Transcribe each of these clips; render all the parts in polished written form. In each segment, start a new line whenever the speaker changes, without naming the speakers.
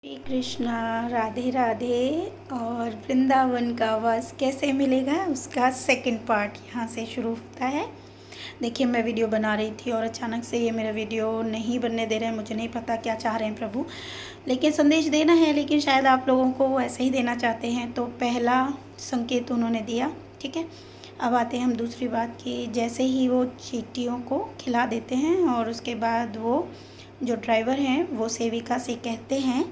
श्री कृष्णा, राधे राधे। और वृंदावन का वास कैसे मिलेगा उसका सेकंड पार्ट यहाँ से शुरू होता है। देखिए, मैं वीडियो बना रही थी और अचानक से ये मेरा वीडियो नहीं बनने दे रहे हैं। मुझे नहीं पता क्या चाह रहे हैं प्रभु, लेकिन संदेश देना है, लेकिन शायद आप लोगों को वो ऐसे ही देना चाहते हैं। तो पहला संकेत उन्होंने दिया, ठीक है। अब आते हैं हम दूसरी बात की। जैसे ही वो चींटियों को खिला देते हैं और उसके बाद वो जो ड्राइवर हैं वो सेविका से कहते हैं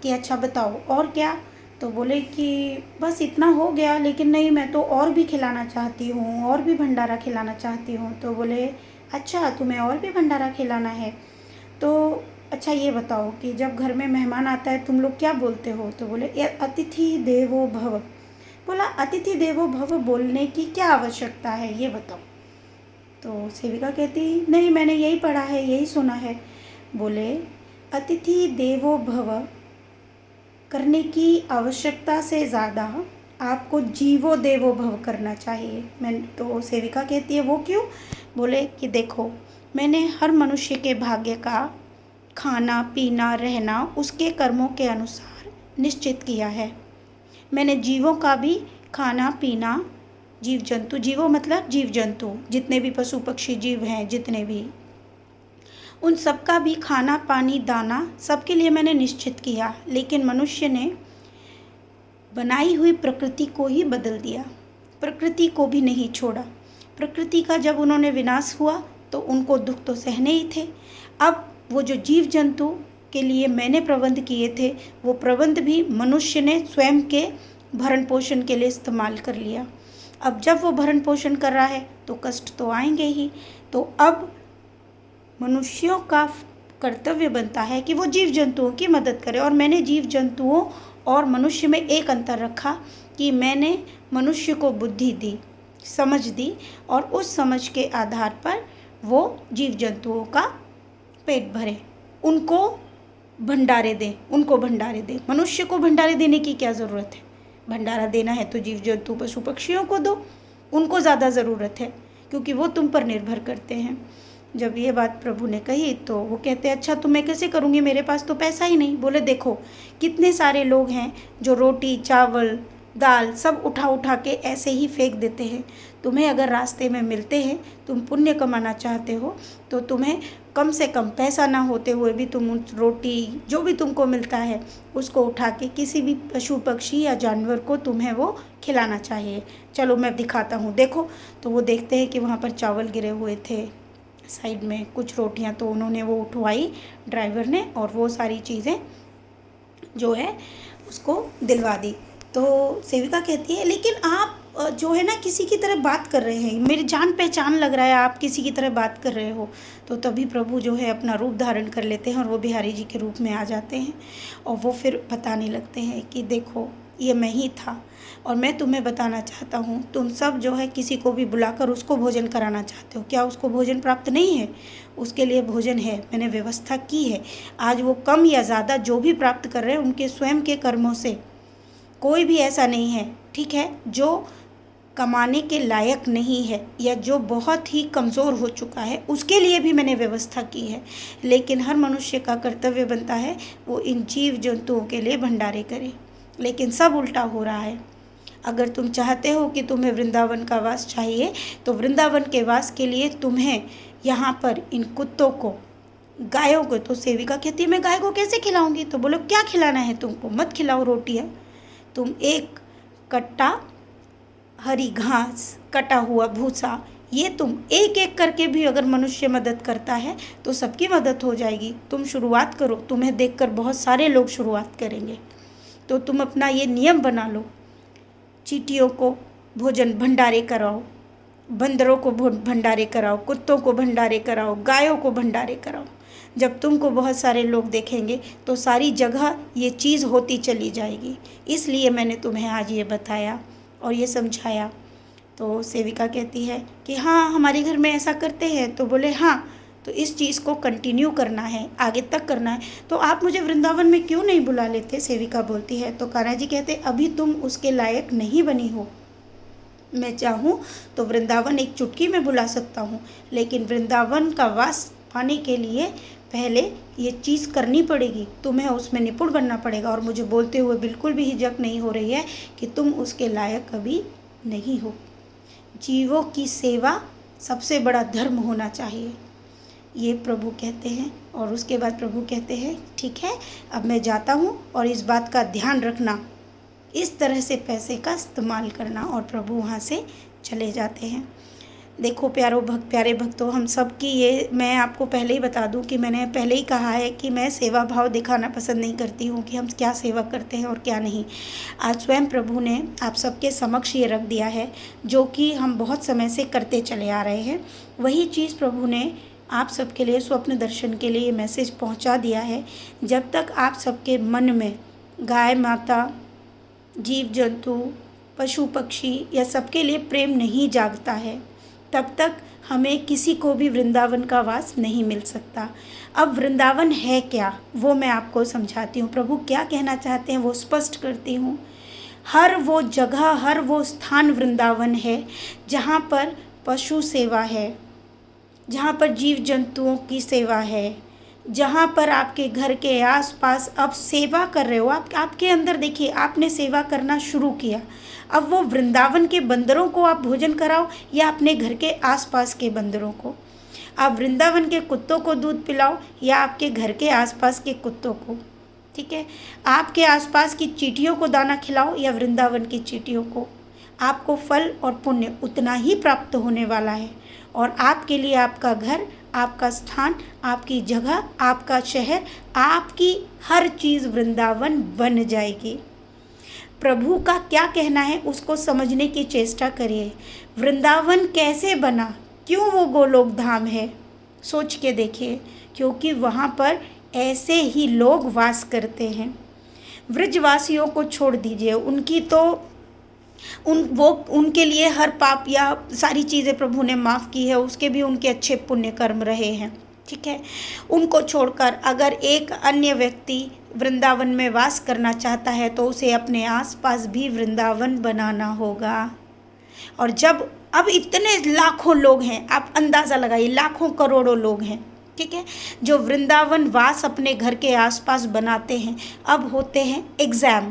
कि अच्छा बताओ और क्या। तो बोले कि बस इतना हो गया, लेकिन नहीं, मैं तो और भी खिलाना चाहती हूँ, और भी भंडारा खिलाना चाहती हूँ। तो बोले अच्छा, तुम्हें और भी भंडारा खिलाना है, तो अच्छा ये बताओ कि जब घर में मेहमान आता है तुम लोग क्या बोलते हो। तो बोले अतिथि देवो भव। बोला अतिथि देवो भव बोलने की क्या आवश्यकता है, ये बताओ। तो सेविका कहती नहीं, मैंने यही पढ़ा है, यही सुना है। बोले अतिथि देवो भव करने की आवश्यकता से ज़्यादा आपको जीवो देवो भव करना चाहिए। मैं तो सेविका कहती है वो क्यों। बोले कि देखो, मैंने हर मनुष्य के भाग्य का खाना पीना रहना उसके कर्मों के अनुसार निश्चित किया है। मैंने जीवों का भी खाना पीना, जीव जंतु, जीवों मतलब जीव जंतु, जितने भी पशु पक्षी जीव हैं, जितने भी, उन सबका भी खाना पानी दाना सबके लिए मैंने निश्चित किया। लेकिन मनुष्य ने बनाई हुई प्रकृति को ही बदल दिया, प्रकृति को भी नहीं छोड़ा। प्रकृति का जब उन्होंने विनाश हुआ तो उनको दुख तो सहने ही थे। अब वो जो जीव जंतु के लिए मैंने प्रबंध किए थे, वो प्रबंध भी मनुष्य ने स्वयं के भरण पोषण के लिए इस्तेमाल कर लिया। अब जब वो भरण पोषण कर रहा है तो कष्ट तो आएंगे ही। तो अब मनुष्यों का कर्तव्य बनता है कि वो जीव जंतुओं की मदद करे। और मैंने जीव जंतुओं और मनुष्य में एक अंतर रखा कि मैंने मनुष्य को बुद्धि दी, समझ दी, और उस समझ के आधार पर वो जीव जंतुओं का पेट भरे, उनको भंडारे दें, उनको भंडारे दें। मनुष्य को भंडारे देने की क्या ज़रूरत है। भंडारा देना है तो जीव जंतु पशु पक्षियों को दो, उनको ज़्यादा ज़रूरत है, क्योंकि वो तुम पर निर्भर करते हैं। जब ये बात प्रभु ने कही तो वो कहते अच्छा, तो मैं कैसे करूँगी, मेरे पास तो पैसा ही नहीं। बोले देखो, कितने सारे लोग हैं जो रोटी चावल दाल सब उठा उठा के ऐसे ही फेंक देते हैं। तुम्हें अगर रास्ते में मिलते हैं, तुम पुण्य कमाना चाहते हो, तो तुम्हें कम से कम पैसा ना होते हुए भी तुम रोटी जो भी तुमको मिलता है उसको उठा के किसी भी पशु पक्षी या जानवर को तुम्हें वो खिलाना चाहिए। चलो मैं दिखाता हूँ, देखो। तो वो देखते हैं कि वहाँ पर चावल गिरे हुए थे, साइड में कुछ रोटियां, तो उन्होंने वो उठवाई ड्राइवर ने, और वो सारी चीज़ें जो है उसको दिलवा दी। तो सेविका कहती है लेकिन आप जो है ना किसी की तरह बात कर रहे हैं, मेरी जान पहचान लग रहा है, आप किसी की तरह बात कर रहे हो। तो तभी प्रभु जो है अपना रूप धारण कर लेते हैं और वो बिहारी जी के रूप में आ जाते हैं, और वो फिर बताने लगते हैं कि देखो ये मैं ही था, और मैं तुम्हें बताना चाहता हूँ, तुम सब जो है किसी को भी बुलाकर उसको भोजन कराना चाहते हो, क्या उसको भोजन प्राप्त नहीं है। उसके लिए भोजन है, मैंने व्यवस्था की है। आज वो कम या ज़्यादा जो भी प्राप्त कर रहे हैं उनके स्वयं के कर्मों से, कोई भी ऐसा नहीं है, ठीक है, जो कमाने के लायक नहीं है या जो बहुत ही कमज़ोर हो चुका है, उसके लिए भी मैंने व्यवस्था की है। लेकिन हर मनुष्य का कर्तव्य बनता है वो इन जीव जंतुओं के लिए भंडारे करे, लेकिन सब उल्टा हो रहा है। अगर तुम चाहते हो कि तुम्हें वृंदावन का वास चाहिए, तो वृंदावन के वास के लिए तुम्हें यहाँ पर इन कुत्तों को, गायों को, तो सेविका कहती है मैं गाय को कैसे खिलाऊंगी। तो बोलो क्या खिलाना है तुमको, मत खिलाओ रोटियाँ, तुम एक कट्टा हरी घास, कटा हुआ भूसा, ये तुम एक एक करके भी अगर मनुष्य मदद करता है तो सबकी मदद हो जाएगी। तुम शुरुआत करो, तुम्हें देखकर बहुत सारे लोग शुरुआत करेंगे। तो तुम अपना ये नियम बना लो, चींटियों को भोजन भंडारे कराओ, बंदरों को भंडारे कराओ, कुत्तों को भंडारे कराओ, गायों को भंडारे कराओ। जब तुमको बहुत सारे लोग देखेंगे तो सारी जगह ये चीज़ होती चली जाएगी। इसलिए मैंने तुम्हें आज ये बताया और ये समझाया। तो सेविका कहती है कि हाँ, हमारे घर में ऐसा करते हैं। तो बोले हाँ, तो इस चीज़ को कंटिन्यू करना है, आगे तक करना है। तो आप मुझे वृंदावन में क्यों नहीं बुला लेते, सेविका बोलती है। तो कान्हा जी कहते अभी तुम उसके लायक नहीं बनी हो। मैं चाहूँ तो वृंदावन एक चुटकी में बुला सकता हूँ, लेकिन वृंदावन का वास पाने के लिए पहले ये चीज़ करनी पड़ेगी, तुम्हें उसमें निपुण बनना पड़ेगा। और मुझे बोलते हुए बिल्कुल भी हिचक नहीं हो रही है कि तुम उसके लायक कभी नहीं हो। जीवों की सेवा सबसे बड़ा धर्म होना चाहिए, ये प्रभु कहते हैं। और उसके बाद प्रभु कहते हैं ठीक है, अब मैं जाता हूँ और इस बात का ध्यान रखना, इस तरह से पैसे का इस्तेमाल करना। और प्रभु वहाँ से चले जाते हैं। देखो प्यारे भक्तों, हम सब की ये, मैं आपको पहले ही बता दूं कि मैंने पहले ही कहा है कि मैं सेवा भाव दिखाना पसंद नहीं करती हूँ कि हम क्या सेवा करते हैं और क्या नहीं। आज स्वयं प्रभु ने आप सबके समक्ष ये रख दिया है जो कि हम बहुत समय से करते चले आ रहे हैं। वही चीज़ प्रभु ने आप सबके लिए स्वप्न दर्शन के लिए मैसेज पहुँचा दिया है। जब तक आप सबके मन में गाय माता, जीव जंतु, पशु पक्षी या सबके लिए प्रेम नहीं जागता है, तब तक हमें किसी को भी वृंदावन का वास नहीं मिल सकता। अब वृंदावन है क्या, वो मैं आपको समझाती हूँ। प्रभु क्या कहना चाहते हैं वो स्पष्ट करती हूँ। हर वो जगह, हर वो स्थान वृंदावन है जहाँ पर पशु सेवा है, जहाँ पर जीव जंतुओं की सेवा है, जहाँ पर आपके घर के आसपास आप सेवा कर रहे हो। आपके अंदर देखिए, आपने सेवा करना शुरू किया। अब वो वृंदावन के बंदरों को आप भोजन कराओ या अपने घर के आसपास के बंदरों को, आप वृंदावन के कुत्तों को दूध पिलाओ या आपके घर के आसपास के कुत्तों को, ठीक है। आपके आसपास की चींटियों को दाना खिलाओ या वृंदावन की चींटियों को, आपको फल और पुण्य उतना ही प्राप्त होने वाला है। और आपके लिए आपका घर, आपका स्थान, आपकी जगह, आपका शहर, आपकी हर चीज़ वृंदावन बन जाएगी। प्रभु का क्या कहना है उसको समझने की चेष्टा करिए। वृंदावन कैसे बना, क्यों वो गोलोक धाम है, सोच के देखिए। क्योंकि वहाँ पर ऐसे ही लोग वास करते हैं। व्रजवासियों को छोड़ दीजिए, उनकी तो उनके लिए हर पाप या सारी चीज़ें प्रभु ने माफ़ की है, उसके भी उनके अच्छे पुण्य कर्म रहे हैं, ठीक है। उनको छोड़कर अगर एक अन्य व्यक्ति वृंदावन में वास करना चाहता है तो उसे अपने आसपास भी वृंदावन बनाना होगा। और जब अब इतने लाखों लोग हैं, आप अंदाज़ा लगाइए, लाखों करोड़ों लोग हैं, ठीक है, जो वृंदावन वास अपने घर के आसपास बनाते हैं। अब होते हैं एग्ज़ाम,